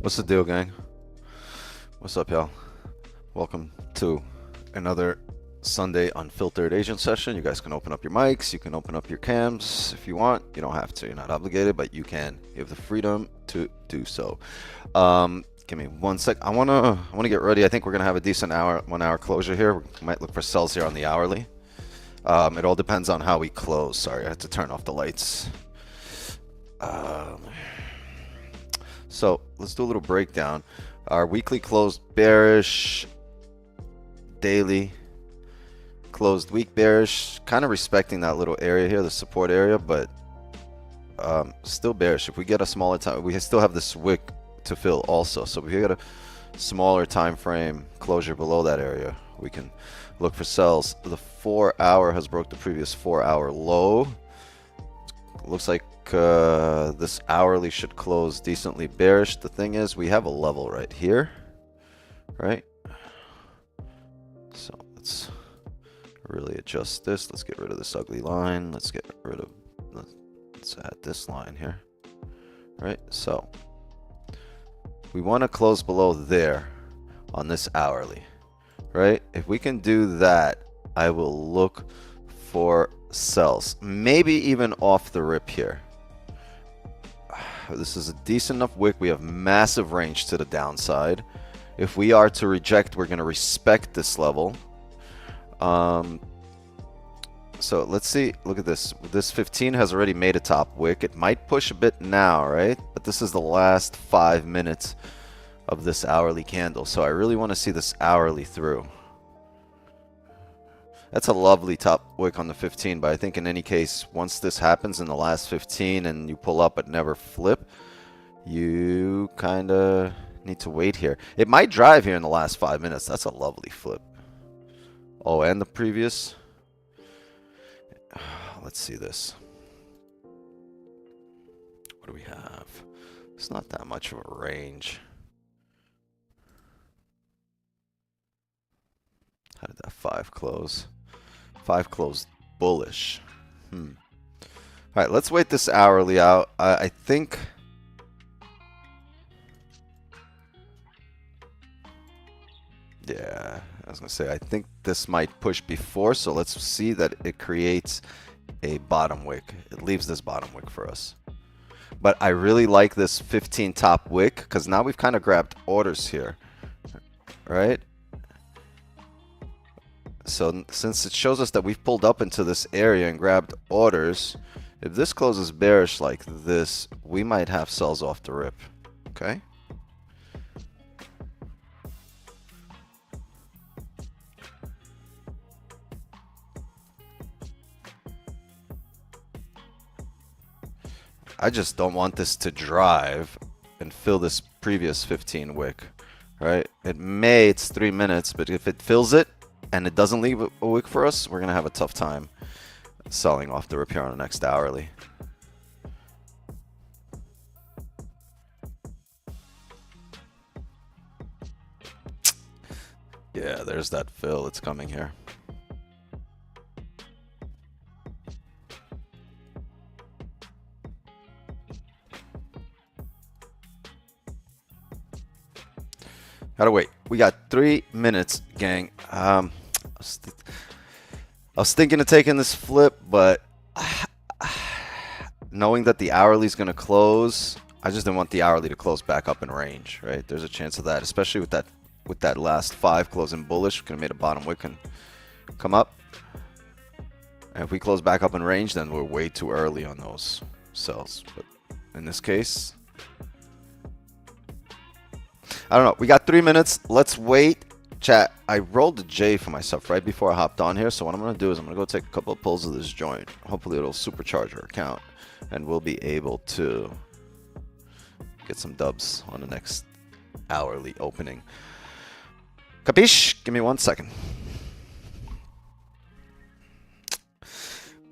What's the deal, gang? What's up, y'all? Welcome to another Sunday Unfiltered Asian session. You guys can open up your mics, you can open up your cams if you want. You don't have to, you're not obligated, but you can. You have the freedom to do so. Give me 1 sec. I wanna get ready. I think we're gonna have a decent 1 hour closure here. We might look for sells here on the hourly. It all depends on how we close. Sorry, I had to turn off the lights. So let's do a little breakdown. Our weekly closed bearish, daily closed week bearish, kind of respecting that little area here, the support area, but still bearish. If we get a smaller time, we still have this wick to fill also. So if we get a smaller time frame closure below that area, we can look for sells. The 4 hour has broke the previous 4 hour low. Looks like this hourly should close decently bearish. The thing is, we have a level right here, right? So let's really adjust this. Let's get rid of this ugly line. Let's get rid of, let's add this line here, right? So we want to close below there on this hourly, right? If we can do that, I will look for sells, maybe even off the rip here. This is a decent enough wick. We have massive range to the downside. If we are to reject, we're going to respect this level. So let's see. Look at this. This 15 has already made a top wick. It might push a bit now, right? But this is the last 5 minutes of this hourly candle. So I really want to see this hourly through. That's a lovely top wick on the 15, but I think in any case, once this happens in the last 15 and you pull up but never flip, you kind of need to wait here. It might drive here in the last 5 minutes. That's a lovely flip. Oh, and the previous. Let's see this. What do we have? It's not that much of a range. How did that 5 close? 5 closed bullish. All right, let's wait this hourly out. I think yeah, I was gonna say I think this might push before, so let's see that it creates a bottom wick. It leaves this bottom wick for us. But I really like this 15 top wick because now we've kind of grabbed orders here, right? So since it shows us that we've pulled up into this area and grabbed orders, if this closes bearish like this, we might have sells off the rip. Okay. I just don't want this to drive and fill this previous 15 wick, right? It's 3 minutes, but if it fills it, and it doesn't leave a wick for us, we're going to have a tough time selling off the rip here on the next hourly. Yeah, there's that fill. It's coming here. Gotta wait. We got 3 minutes, gang. I was thinking of taking this flip, but knowing that the hourly is going to close, I just didn't want the hourly to close back up in range, right? There's a chance of that, especially with that last 5 closing bullish. We could have made a bottom wick and come up. And if we close back up in range, then we're way too early on those sells. But in this case, I don't know. We got 3 minutes. Let's wait. Chat, I rolled a J for myself right before I hopped on here. So what I'm going to do is I'm going to go take a couple of pulls of this joint. Hopefully it'll supercharge our account. And we'll be able to get some dubs on the next hourly opening. Capiche? Give me 1 second.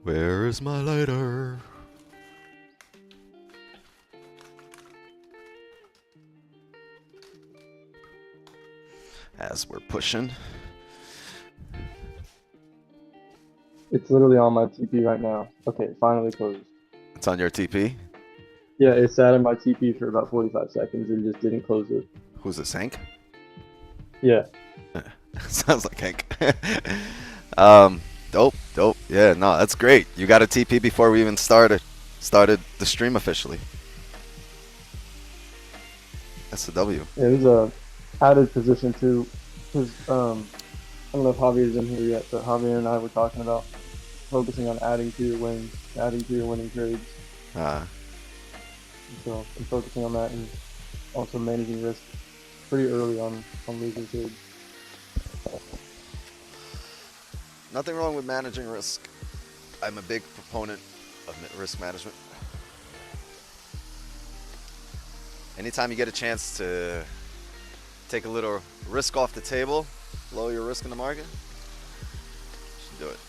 Where is my lighter? As we're pushing. It's literally on my TP right now. Okay, finally closed. It's on your TP? Yeah, it sat in my TP for about 45 seconds and just didn't close it. Who's this, Hank? Yeah, Sounds like Hank. Dope, dope. Yeah, no, that's great. You got a TP before we even started the stream officially. That's the W. it was a added position too, because I don't know if Javier's in here yet, but Javier and I were talking about focusing on adding to your wins, adding to your winning trades. Uh, And so I'm focusing on that and also managing risk pretty early on losing trades. Nothing wrong with managing risk. I'm a big proponent of risk management. Anytime you get a chance to take a little risk off the table, lower your risk in the market, you should do it.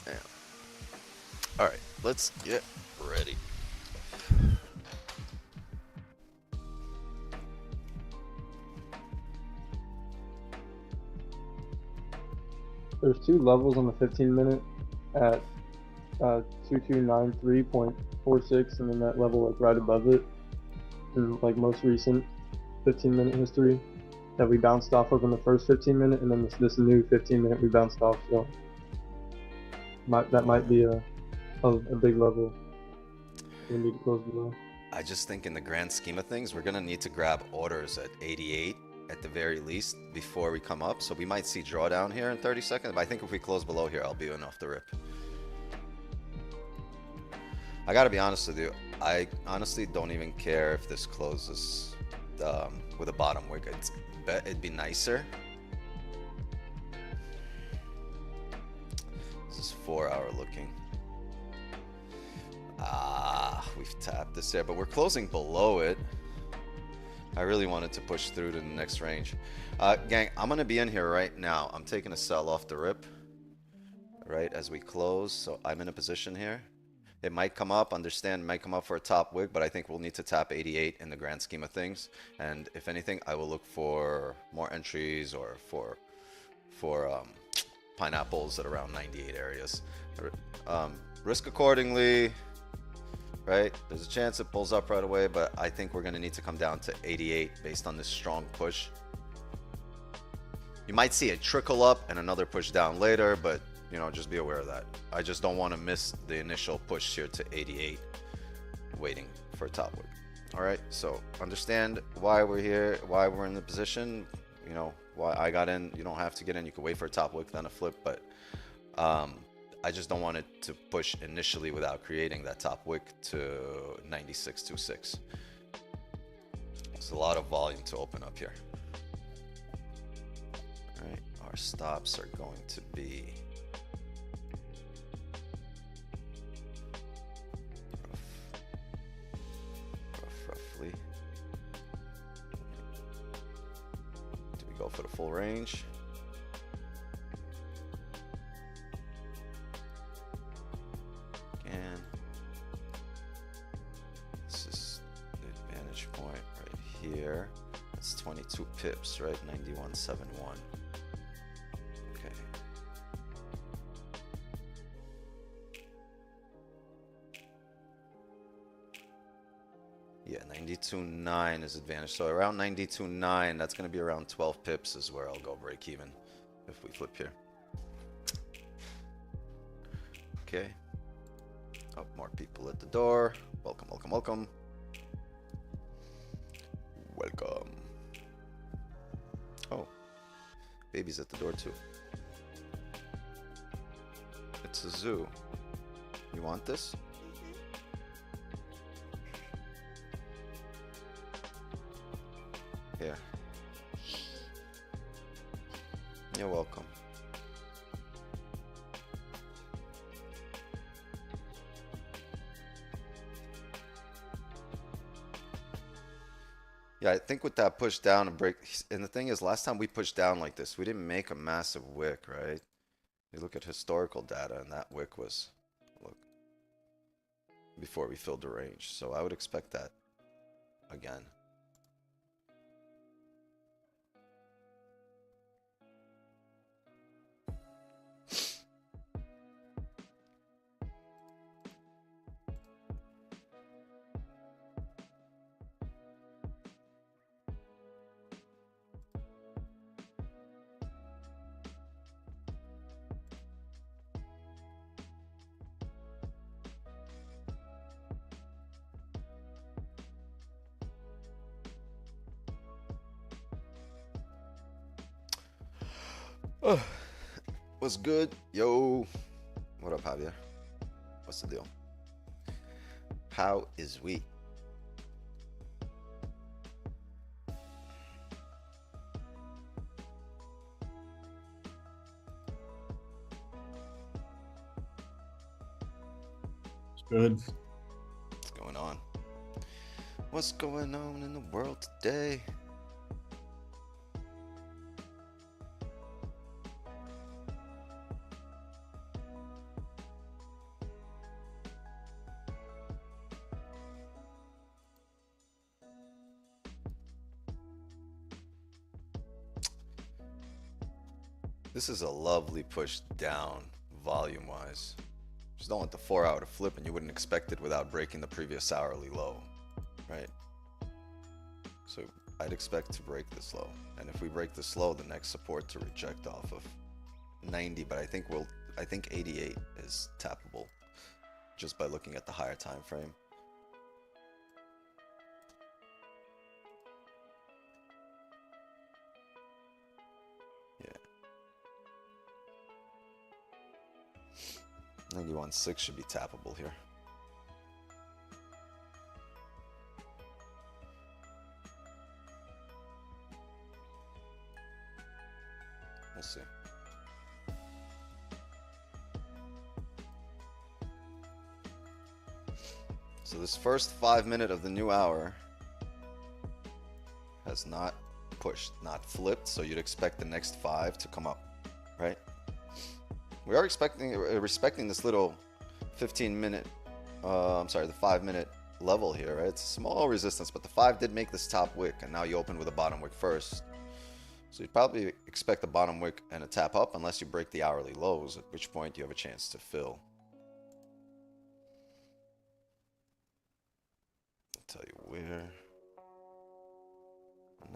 Yeah. All right, let's get ready. There's two levels on the 15 minute at 2293.46, and then that level like right above it in like most recent 15-minute history that we bounced off of in the first 15 minute, and then this new 15-minute we bounced off. So that might be a big level we need to close below. I just think in the grand scheme of things, we're going to need to grab orders at 88 at the very least before we come up. So we might see drawdown here in 30 seconds. But I think if we close below here, I'll be in off the rip. I got to be honest with you. I honestly don't even care if this closes with a bottom wick. It'd be nicer. This is 4 hour looking. We've tapped this there, but we're closing below it. I really wanted to push through to the next range. Gang, I'm going to be in here right now. I'm taking a sell off the rip, right, as we close. So I'm in a position here. It might come up, understand, it might come up for a top wick, but I think we'll need to tap 88 in the grand scheme of things. And if anything, I will look for more entries or for pineapples at around 98 areas. Risk accordingly. Right, there's a chance it pulls up right away, but I think we're going to need to come down to 88 based on this strong push. You might see it trickle up and another push down later, but you know, just be aware of that. I just don't want to miss the initial push here to 88 waiting for a top wick. All right, so understand why we're here, why we're in the position, you know, why I got in. You don't have to get in, you can wait for a top wick then a flip, but I just don't want it to push initially without creating that top wick to 96.26. It's a lot of volume to open up here. All right, our stops are going to be roughly. Do we go for the full range? Here, that's 22 pips, right? 91.71. Okay. Yeah, 92.9 is advantage. So around 92.9, that's going to be around 12 pips is where I'll go break even if we flip here. Okay. Oh, more people at the door. Welcome, welcome, welcome. Welcome. Oh, baby's at the door too. It's a zoo. You want this? Here. You're welcome. Yeah, I think with that push down and break, and the thing is, last time we pushed down like this, we didn't make a massive wick, right? You look at historical data, and that wick was, look, before we filled the range. So I would expect that again. Oh, what's good? Yo. What up, Javier? What's the deal? How is we? It's good. What's going on? What's going on in the world today? This is a lovely push down volume-wise. Just don't want the 4-hour to flip, and you wouldn't expect it without breaking the previous hourly low, right? So I'd expect to break this low, and if we break this low, the next support to reject off of 90, but I think 88 is tappable just by looking at the higher time frame. Yeah. 91.6 should be tappable here. We'll see. So this first 5 minute of the new hour has not pushed, not flipped, so you'd expect the next 5 to come up, right? We are respecting this little 15-minute, the 5-minute level here, right? It's a small resistance, but the 5 did make this top wick, and now you open with a bottom wick first. So you'd probably expect a bottom wick and a tap up unless you break the hourly lows, at which point you have a chance to fill. I'll tell you where.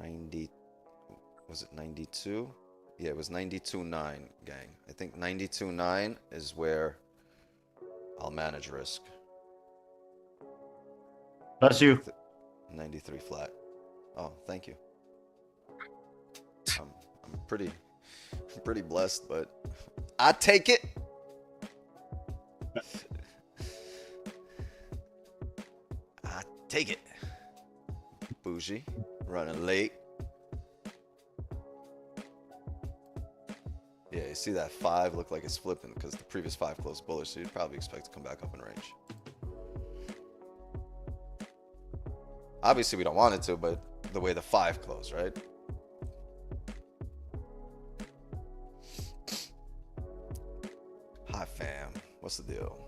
90, was it 92? Yeah, it was 92.9, gang. I think 92.9 is where I'll manage risk. Bless you. 93 flat. Oh, thank you. I'm pretty blessed, but I take it. I take it. Bougie, running late. Yeah, you see that 5 look like it's flipping because the previous 5 closed bullish, so you'd probably expect to come back up in range. Obviously, we don't want it to, but the way the 5 closed, right? Hi, fam. What's the deal?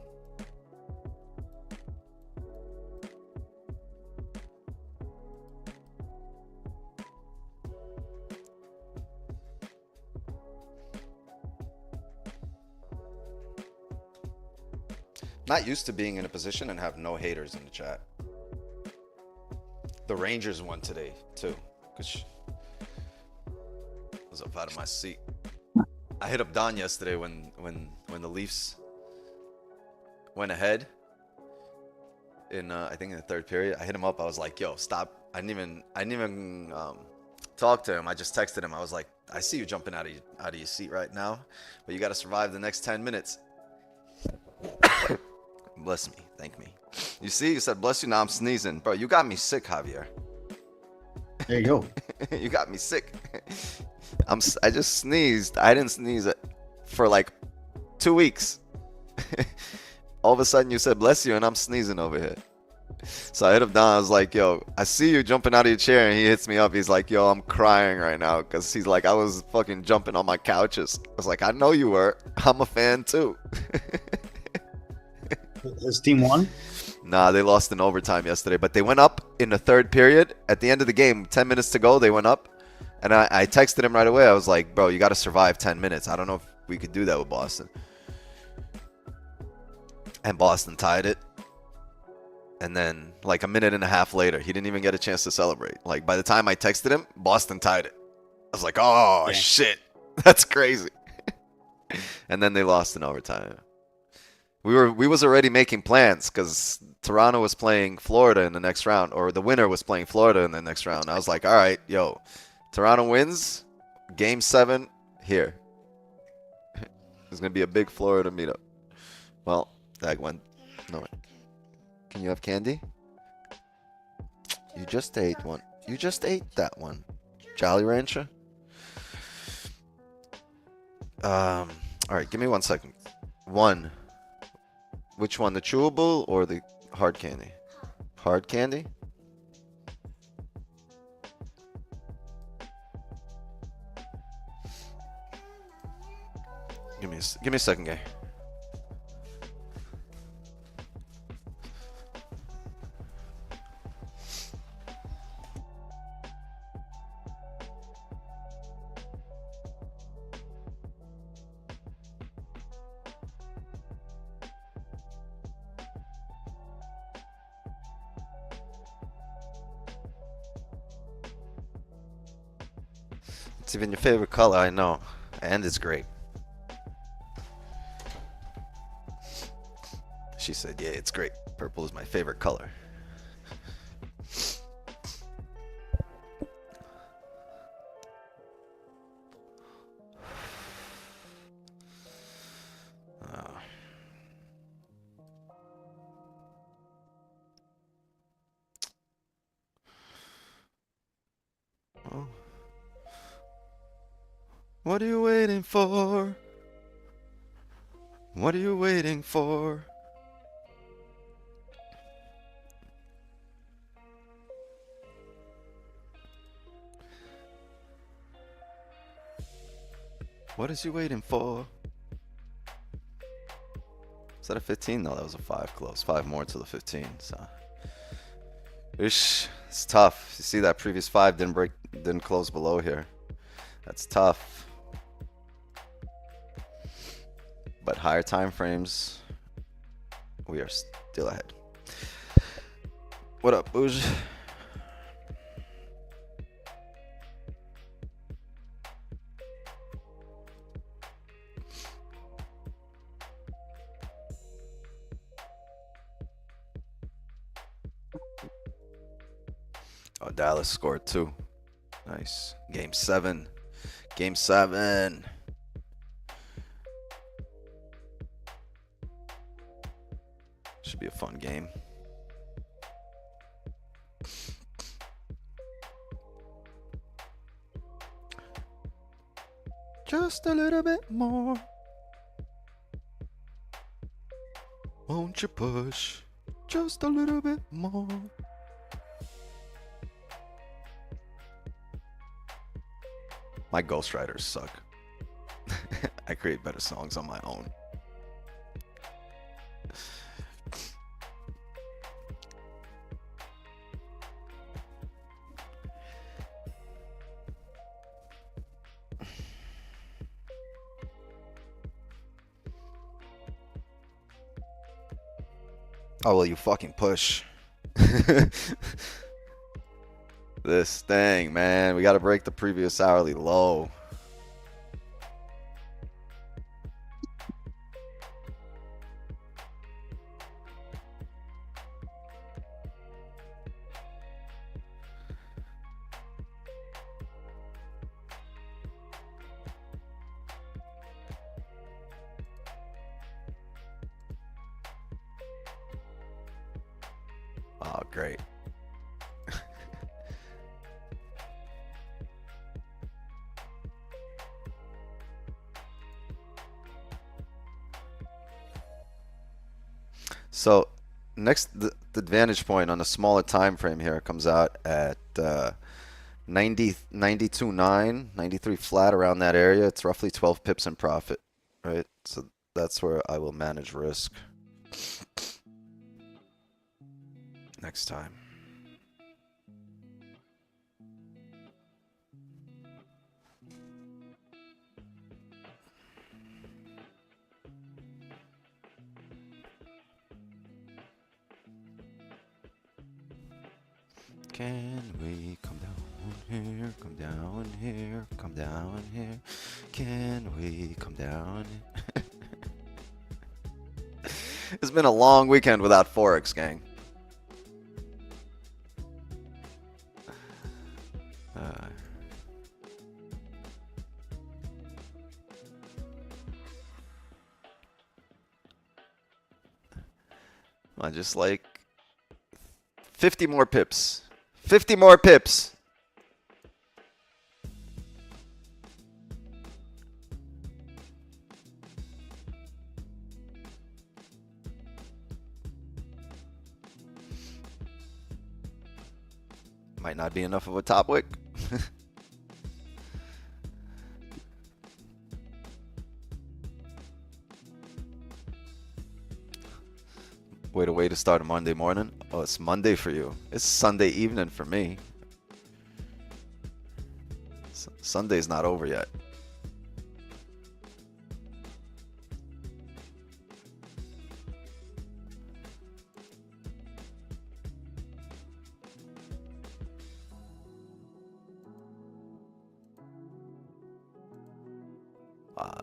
Not used to being in a position and have no haters in the chat. The Rangers won today too, cause I was up out of my seat. I hit up Don yesterday when the Leafs went ahead in I think in the 3rd period. I hit him up. I was like, "Yo, stop!" I didn't even talk to him. I just texted him. I was like, "I see you jumping out of your seat right now, but you got to survive the next 10 minutes." Bless me. Thank me. You see, you said bless you. Now I'm sneezing. Bro, you got me sick, Javier. There you go. You got me sick. I just sneezed. I didn't sneeze for like 2 weeks. All of a sudden you said bless you and I'm sneezing over here. So I hit him down. I was like, yo, I see you jumping out of your chair, and he hits me up. He's like, yo, I'm crying right now because he's like, I was fucking jumping on my couches. I was like, I know you were. I'm a fan too. His team won? Nah, they lost in overtime yesterday, but they went up in the 3rd period. At the end of the game, 10 minutes to go, they went up. And I texted him right away. I was like, bro, you got to survive 10 minutes. I don't know if we could do that with Boston. And Boston tied it. And then, like a minute and a half later, he didn't even get a chance to celebrate. Like, by the time I texted him, Boston tied it. I was like, oh, yeah. Shit. That's crazy. And then they lost in overtime. We was already making plans because Toronto was playing Florida in the next round, or the winner was playing Florida in the next round. I was like, all right, yo, Toronto wins, game 7 here. There's gonna be a big Florida meetup. Well, that went. No. Can you have candy? You just ate one. You just ate that one. Jolly Rancher. All right, give me 1 second. One. Which one, the chewable or the hard candy? Hard candy? Give me a second, guy. It's even your favorite color, I know. And it's great. She said, yeah, it's great. Purple is my favorite color. Oh. What are you waiting for? What are you waiting for? What is you waiting for? Is that a 15? No, that was a 5 close. 5 more to the 15. So, it's tough. You see that previous 5 didn't close below here. That's tough. But higher time frames, we are still ahead. What up, Bouge? Oh, Dallas scored 2. Nice. Game 7. Game 7. Should be a fun game. Just a little bit more. Won't you push just a little bit more? My ghostwriters suck. I create better songs on my own. Oh, well, you fucking push. This thing, man. We got to break the previous hourly low. Oh, great. So next, the advantage point on a smaller time frame here comes out at 92.9, 93 flat, around that area. It's roughly 12 pips in profit, right? So that's where I will manage risk next time. Can we come down here, come down here, come down here? Can we come down here? It's been a long weekend without Forex, gang. I just like 50 more pips. 50 more pips. Might not be enough of a top wick. Wait a way to start a Monday morning. Oh, it's Monday for you. It's Sunday evening for me. Sunday's not over yet.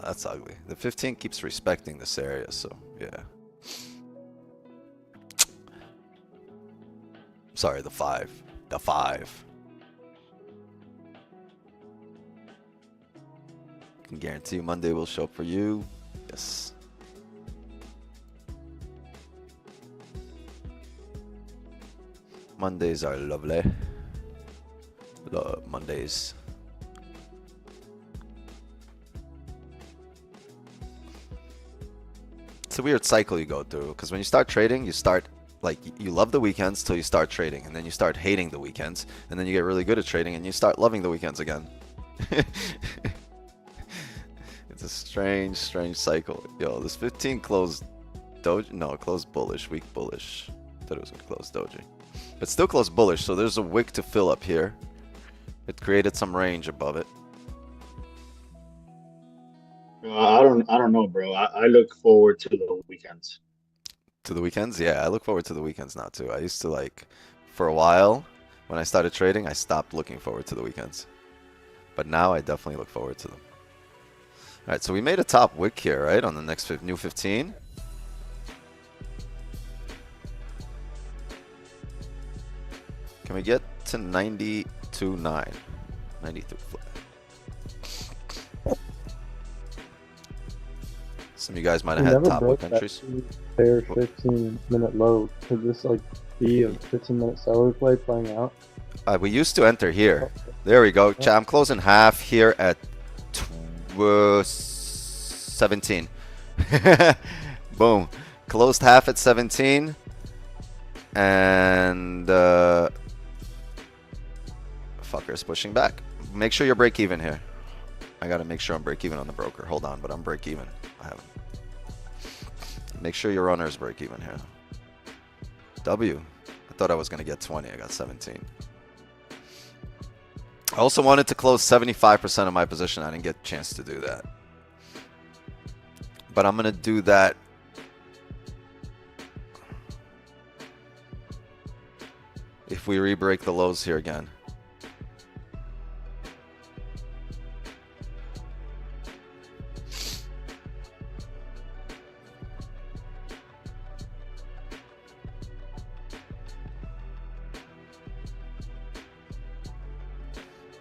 That's ugly. The 15 keeps respecting this area, so yeah. Sorry, the 5. The 5. Can guarantee you Monday will show up for you. Yes. Mondays are lovely. Love Mondays. It's a weird cycle you go through, because when you start trading, you start like you love the weekends till you start trading, and then you start hating the weekends, and then you get really good at trading and you start loving the weekends again. It's a strange cycle. Yo, this 15 closed doji. No, it closed bullish, weak bullish. Thought it was gonna close doji, but still closed bullish. So there's a wick to fill up here. It created some range above it. I don't know, bro. I look forward to the weekends. To the weekends? Yeah, I look forward to the weekends now too. I used to like, for a while, when I started trading, I stopped looking forward to the weekends. But now I definitely look forward to them. All right, so we made a top wick here, right, on the next new 15. Can we get to 92.9? 93 flat. Some of you guys might have had top wick entries. Fair 15-minute low. Could this like be a 15-minute seller play playing out? We used to enter here. There we go. I'm closing half here at 17. Boom. Closed half at 17. And fucker's pushing back. Make sure you're break even here. I gotta make sure I'm break even on the broker. Hold on, but I'm break even. I haven't. Make sure your runners break even here. W. I thought I was gonna get 20. I got 17. I also wanted to close 75% of my position. I didn't get a chance to do that. But I'm gonna do that. If we re-break the lows here again.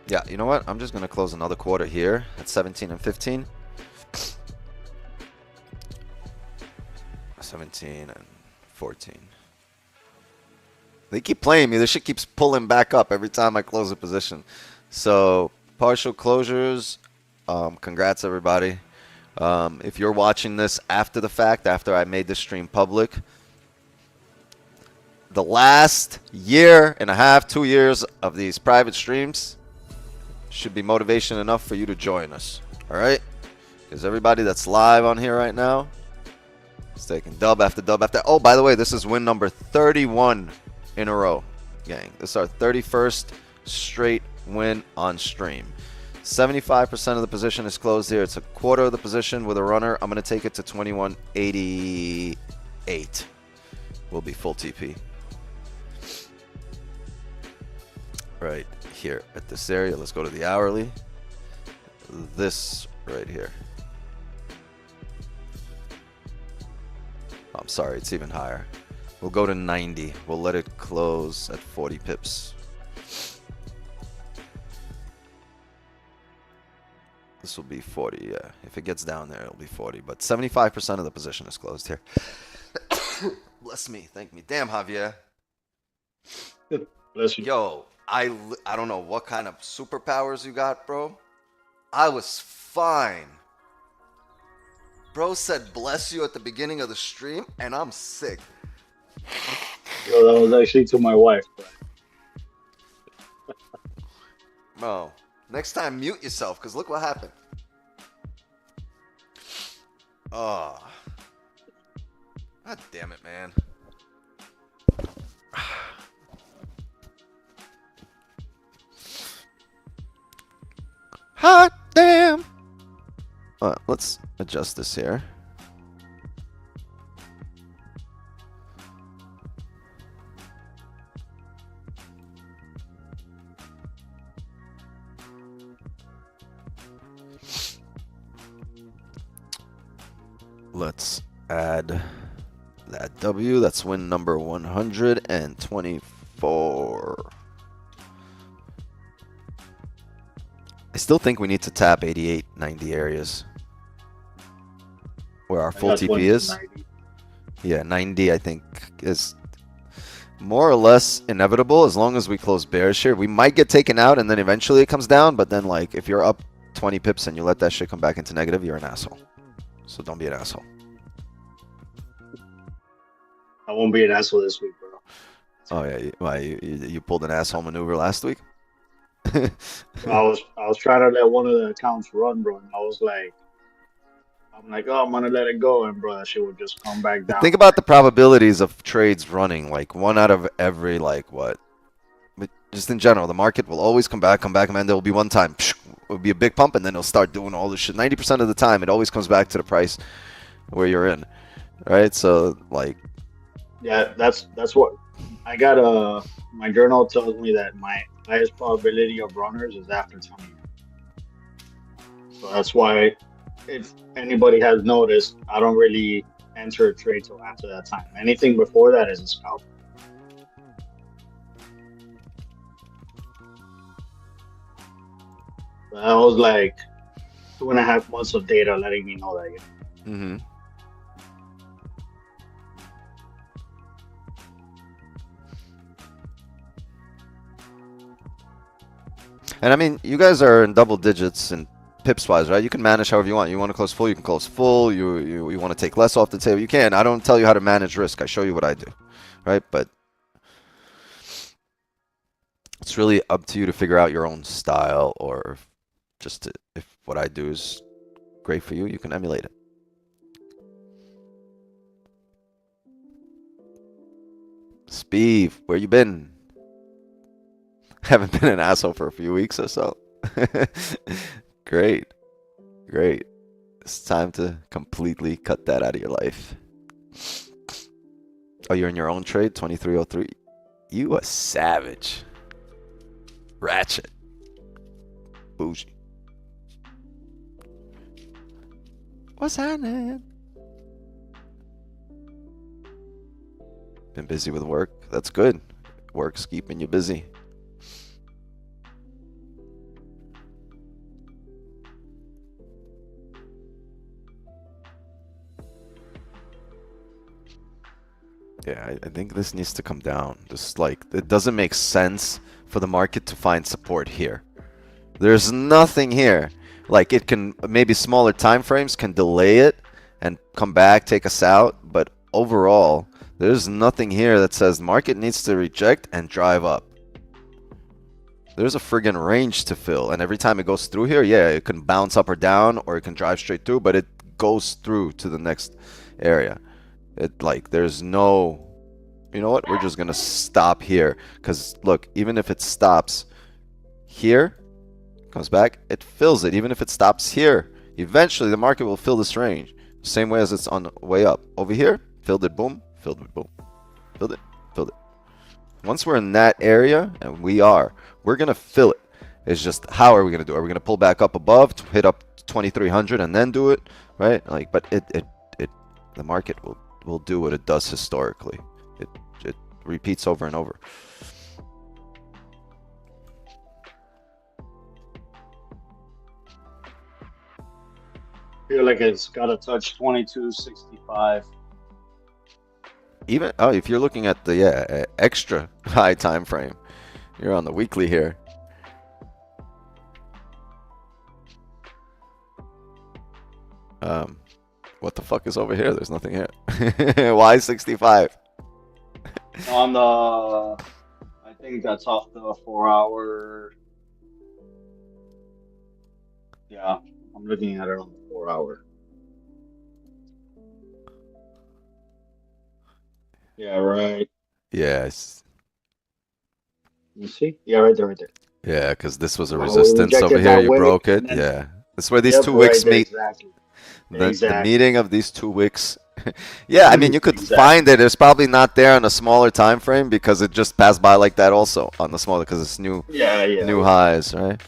Yeah, you know what? I'm just going to close another quarter here at 17 and 15. 17 and 14. They keep playing me. This shit keeps pulling back up every time I close a position. So, partial closures. Congrats, everybody. If you're watching this after the fact, after I made this stream public, the last year and a half, 2 years of these private streams should be motivation enough for you to join us. All right? Because everybody that's live on here right now is taking dub after dub after. Oh, by the way, this is win number 31 in a row, gang. This is our 31st straight win on stream. 75% of the position is closed here. It's a quarter of the position with a runner. I'm going to take it to 2188. Will be full TP. Right here at this area. Let's go to the hourly. This right here. I'm sorry, it's even higher. We'll go to 90. We'll let it close at 40 pips. This will be 40, yeah. If it gets down there, it'll be 40. But 75% of the position is closed here. Bless me. Thank me. Damn, Javier. Bless you. Yo, I don't know what kind of superpowers you got, bro. I was fine. Bro said bless you at the beginning of the stream, and I'm sick. Yo, that was actually to my wife. Bro. Bro, next time mute yourself, because look what happened. Oh. God damn it, man. Hot damn. Let's adjust this here. Let's add that W. That's win number 124. I still think we need to tap 88, 90 areas where our full That's TP when is. 90. Yeah, 90 I think is more or less inevitable as long as we close bearish here. We might get taken out and then eventually it comes down, but then like if you're up 20 pips and you let that shit come back into negative, you're an asshole. So don't be an asshole. I won't be an asshole this week, bro. Oh yeah, why you pulled an asshole maneuver last week? I was trying to let one of the accounts run, bro, and I'm like, oh, I'm gonna let it go, and bro, that shit would just come back down. Think about the probabilities of trades running, like one out of every like what? But just in general, the market will always come back, and then there will be one time, it'll be a big pump, and then it'll start doing all this shit. 90% of the time, it always comes back to the price where you're in, right? So like, Yeah, that's what I got. My journal tells me that my highest probability of runners is after 10. So that's why, if anybody has noticed, I don't really enter a trade till after that time. Anything before that is a scalp. So that was like 2.5 months of data letting me know that. mm-hmm. And I mean, you guys are in double digits and pips wise, right? You can manage however you want. You want to close full, you can close full. You want to take less off the table, you can. I don't tell you how to manage risk. I show you what I do, right? But it's really up to you to figure out your own style, or just if what I do is great for you, you can emulate it. Speeve, where you been? Haven't been an asshole for a few weeks or so. Great. It's time to completely cut that out of your life. Oh, you're in your own trade, 2303. You a savage. Ratchet. Bougie. What's happening? Been busy with work. That's good. Work's keeping you busy. Yeah, I think this needs to come down. Just like, it doesn't make sense for the market to find support here. There's nothing here. Like, it can, maybe smaller time frames can delay it and come back, take us out. But overall, there's nothing here that says the market needs to reject and drive up. There's a friggin' range to fill. And every time it goes through here, yeah, it can bounce up or down, or it can drive straight through, but it goes through to the next area. It like, there's no, you know what, we're just gonna stop here, because look, even if it stops here, comes back, it fills it. Even if it stops here, eventually the market will fill this range, same way as it's on the way up. Over here, filled it, boom, filled it, boom, filled it. Once we're in that area, and we're gonna fill it. It's just, how are we gonna do it? Are we gonna pull back up above to hit up 2300 and then do it, right? Like, but the market will do what it does historically. It repeats over and over. Feel like it's got to touch 2265. Even if you're looking at the extra high time frame, you're on the weekly here. What the fuck is over here? There's nothing here. Why 65? On the, I think that's off the 4 hour. Yeah, I'm looking at it on the 4 hour. Yeah, right. Yes. You see? Yeah, right there, right there. Yeah, because this was a We resistance over rejected here. that You wick, broke it. and then Yeah. That's where these yep, two right wicks there, meet. exactly. The Exactly. meeting of these two wicks. Yeah, I mean, you could Exactly. find it. It's probably not there on a smaller time frame because it just passed by like that also on the smaller because it's new highs, right?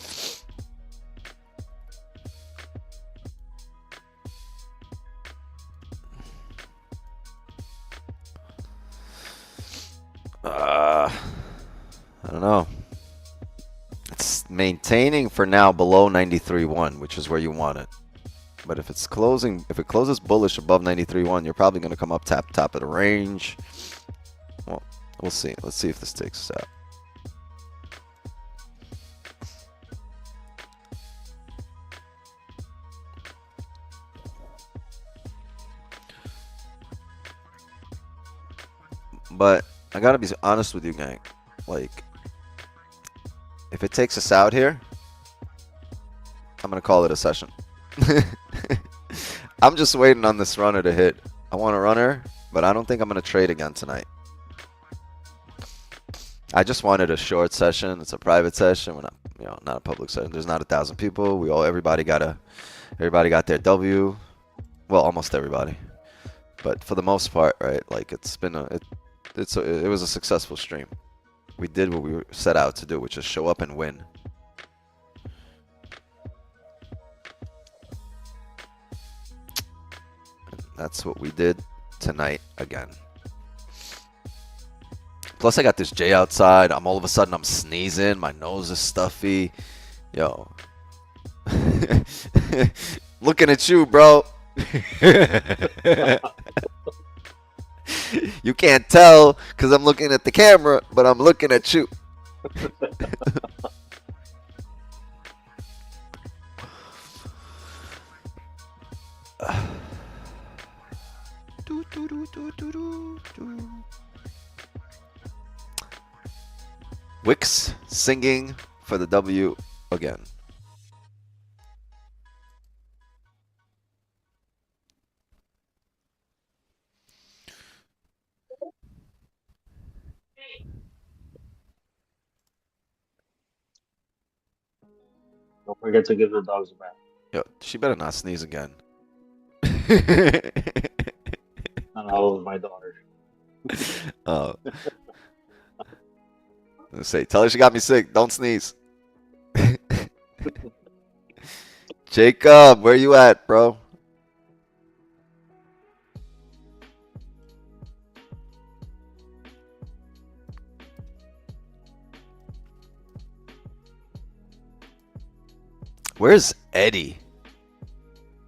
I don't know. It's maintaining for now below 93.1, which is where you want it. But if it's closing, if it closes bullish above 93.1, you're probably going to come up top of the range. Well, we'll see. Let's see if this takes us out. But I gotta be honest with you, gang. Like, if it takes us out here, I'm gonna call it a session. I'm just waiting on this runner to hit. I want a runner, but I don't think I'm gonna trade again tonight. I just wanted a short session. It's a private session. We're not, not a public session. There's not 1,000 people. Everybody got their W. Well, almost everybody. But for the most part, right? Like it's been it was a successful stream. We did what we set out to do, which is show up and win. And that's what we did tonight again. Plus, I got this J outside. All of a sudden I'm sneezing. My nose is stuffy. Yo. Looking at you, bro. You can't tell because I'm looking at the camera, but I'm looking at you. Wicks singing for the W again. Don't forget to give the dogs a bath. Yo, she better not sneeze again. And I love my daughter. Oh. Let's say, tell her she got me sick. Don't sneeze. Jacob, where you at, bro? Where's Eddie?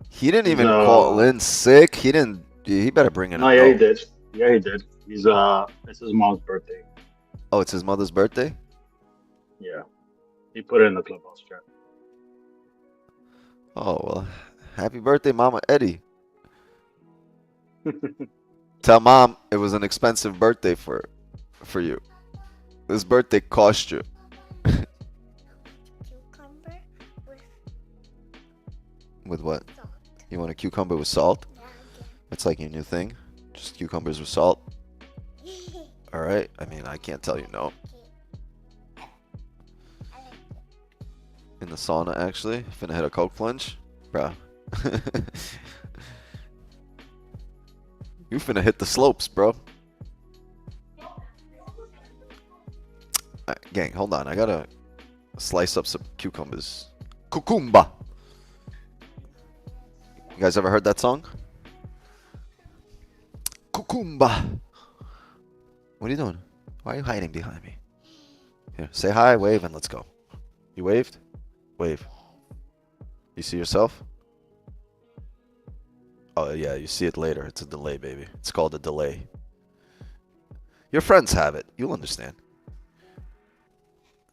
He didn't even call in sick. He didn't. He better bring in. No, yeah, he did. Yeah, he did. It's his mom's birthday. Oh, it's his mother's birthday? Yeah. He put it in the clubhouse chat. Oh, well, happy birthday, Mama Eddie. Tell Mom it was an expensive birthday for you. This birthday cost you. Cucumber With what? salt. You want a cucumber with salt? Yeah, That's like your new thing? Just cucumbers with salt? okay. Alright, I mean, I can't tell you no. I like it. In the sauna, actually. Finna hit a coke plunge? Bruh. You finna hit the slopes, bro. Gang, hold on. I gotta slice up some cucumbers. Cucumba! You guys ever heard that song? Cucumba! What are you doing? Why are you hiding behind me? Here, say hi, wave, and let's go. You waved? Wave. You see yourself? Oh, yeah, you see it later. It's a delay, baby. It's called a delay. Your friends have it. You'll understand.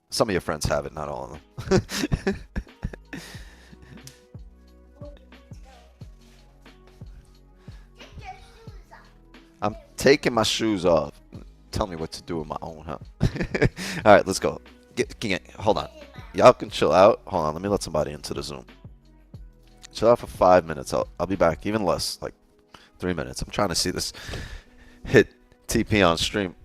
Some of your friends have it, not all of them. I'm taking my shoes off. Tell me what to do with my own, huh? All right, let's go. Hold on. Y'all can chill out. Hold on, let me let somebody into the Zoom. Chill out for 5 minutes. I'll be back. Even less, like 3 minutes. I'm trying to see this hit TP on stream.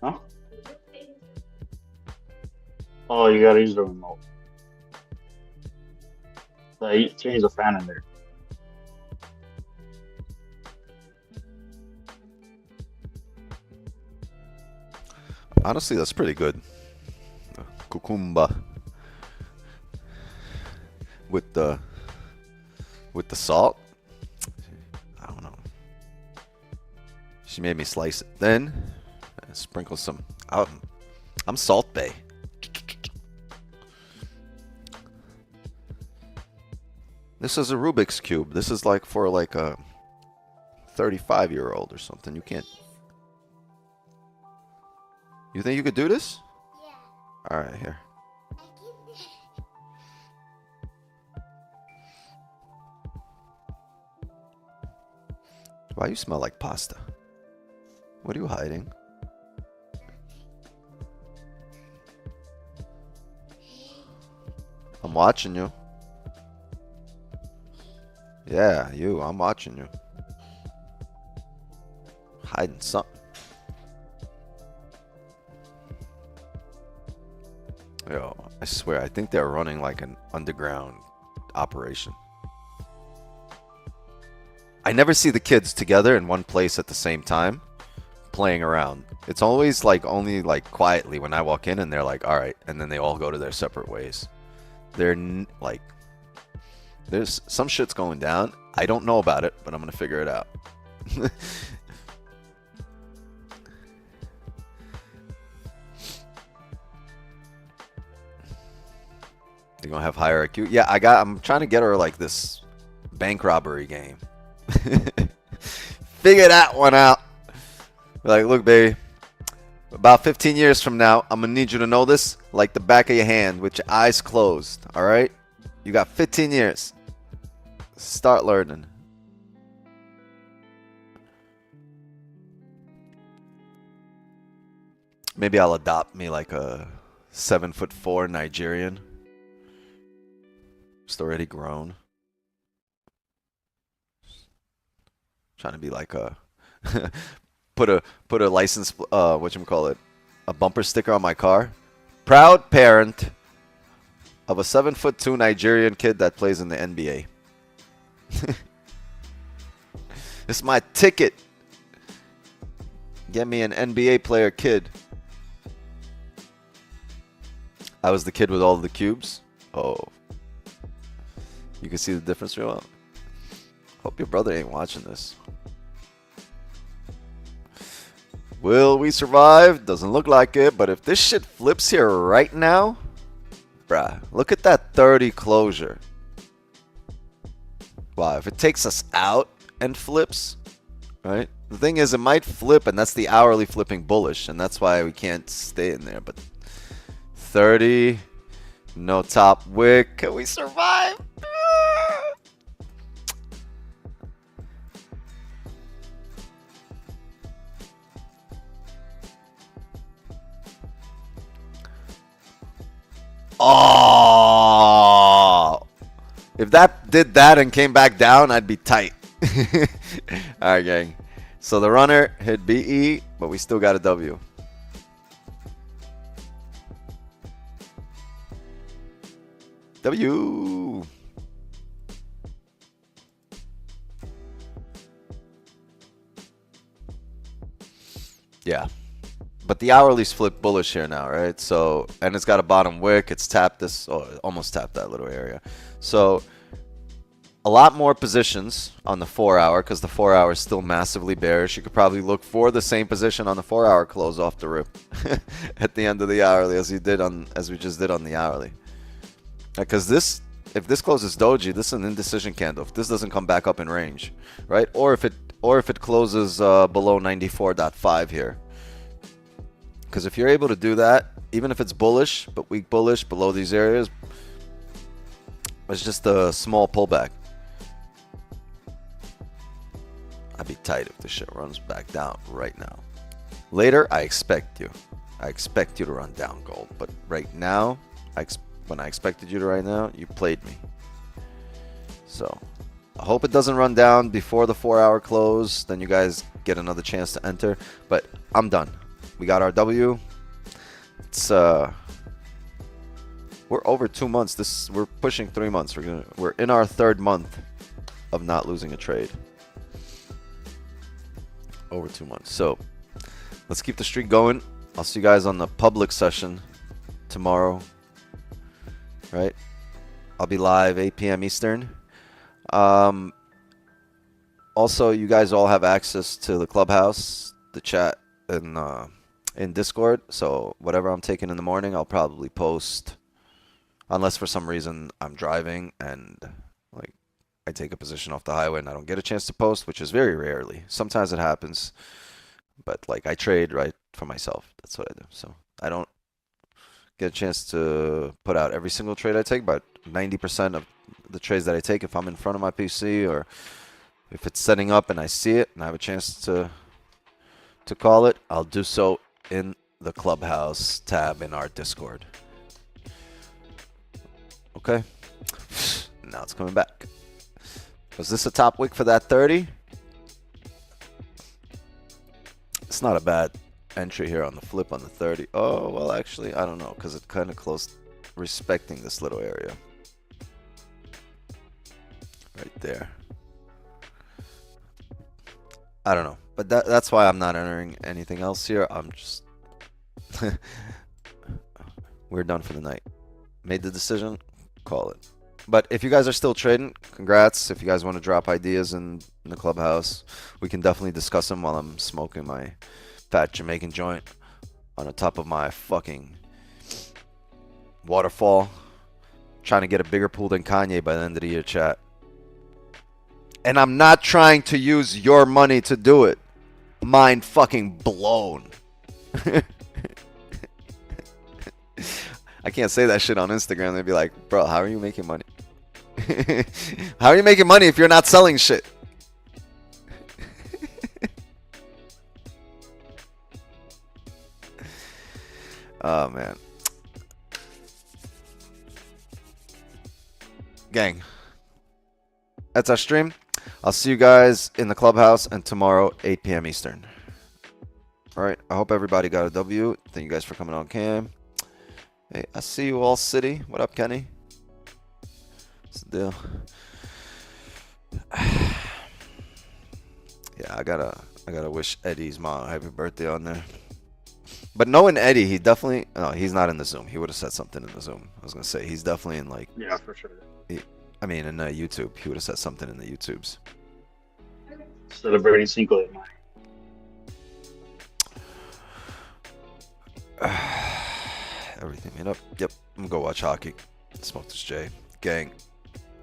Huh? Oh, you gotta use the remote. Change the fan in there. Honestly, that's pretty good. Cucumba with the salt. I don't know. She made me slice it. Then sprinkle some out. I'm Salt Bay. This is a Rubik's Cube. This is like for like a 35-year-old or something. You can't. You think you could do this? Yeah. All right, here. I can. Why you smell like pasta? What are you hiding? I'm watching you. Yeah, you. I'm watching you. Hiding something. Yo, I swear, I think they're running like an underground operation. I never see the kids together in one place at the same time playing around. It's always like only like quietly when I walk in and they're like, all right, and then they all go to their separate ways. They're like, there's some shit's going down. I don't know about it, but I'm gonna figure it out. They're gonna have higher IQ. Yeah, I'm trying to get her like this bank robbery game. Figure that one out. Like, look, baby. About 15 years from now, I'm gonna need you to know this like the back of your hand with your eyes closed. All right? You got 15 years. Start learning. Maybe I'll adopt me like a 7'4" Nigerian. Just already grown. Trying to be like a put a license whatchamacallit, a bumper sticker on my car. Proud parent of a 7'2" Nigerian kid that plays in the NBA. It's my ticket. Get me an NBA player kid. I was the kid with all the cubes. Oh. You can see the difference real well. Hope your brother ain't watching this. Will we survive? Doesn't look like it, but if this shit flips here right now, bruh, look at that 30 closure. Wow, if it takes us out and flips, right? The thing is, it might flip, and that's the hourly flipping bullish, and that's why we can't stay in there. But 30, no top wick. Can we survive? Oh, if that did that and came back down, I'd be tight. All right, gang. So the runner hit BE, but we still got a W. W. Yeah. But the hourly's flipped bullish here now, right? So, and it's got a bottom wick. It's tapped this, oh, it almost tapped that little area. So, a lot more positions on the 4 hour because the 4 hour is still massively bearish. You could probably look for the same position on the 4 hour close off the rip at the end of the hourly as we just did on the hourly. Because this, if this closes doji, this is an indecision candle. If this doesn't come back up in range, right? Or if it closes below 94.5 here. Because if you're able to do that, even if it's bullish, but weak bullish below these areas, it's just a small pullback. I'd be tight if this shit runs back down right now. Later, I expect you to run down gold. But right now, when I expected you to right now, you played me. So, I hope it doesn't run down before the 4 hour close. Then you guys get another chance to enter. But I'm done. We got our W. It's we're over 2 months. We're pushing 3 months. We're in our 3rd month of not losing a trade. Over 2 months. So let's keep the streak going. I'll see you guys on the public session tomorrow. Right? I'll be live 8 p.m. Eastern. Also, you guys all have access to the clubhouse, the chat, and in Discord. So whatever I'm taking in the morning, I'll probably post, unless for some reason I'm driving and like I take a position off the highway and I don't get a chance to post, which is very rarely. Sometimes it happens, but like I trade right for myself. That's what I do. So I don't get a chance to put out every single trade I take, but 90% of the trades that I take, if I'm in front of my PC or if it's setting up and I see it and I have a chance to call it, I'll do so in the clubhouse tab in our Discord. Okay. Now it's coming back. Was this a top wick for that 30? It's not a bad entry here on the flip on the 30. Oh, well, actually, I don't know, because it kind of closed respecting this little area. Right there. I don't know. But that's why I'm not entering anything else here. I'm just... We're done for the night. Made the decision. Call it. But if you guys are still trading, congrats. If you guys want to drop ideas in the clubhouse, we can definitely discuss them while I'm smoking my fat Jamaican joint on the top of my fucking waterfall. Trying to get a bigger pool than Kanye by the end of the year, chat. And I'm not trying to use your money to do it. Mind fucking blown. I can't say that shit on Instagram. They'd be like, bro, how are you making money? How are you making money if you're not selling shit? Oh, man. Gang. That's our stream. I'll see you guys in the clubhouse and tomorrow 8 p.m. Eastern. All right. I hope everybody got a W. Thank you guys for coming on cam. Hey, I see you all, City. What up, Kenny? What's the deal? Yeah, I gotta wish Eddie's mom happy birthday on there. But knowing Eddie, he definitely... No, he's not in the Zoom. He would have said something in the Zoom. I was gonna say, he's definitely in like... Yeah, for sure. In YouTube. He would have said something in the YouTubes. Celebrating Cinco de Mayo. Everything made up. Yep, I'm gonna go watch hockey. Smoke this J. Gang.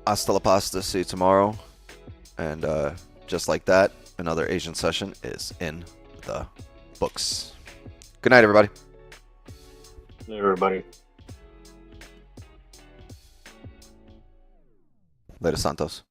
Hasta la pasta. See you tomorrow. And just like that, another Asian session is in the books. Good night, everybody. Hey, everybody. Later, Santos.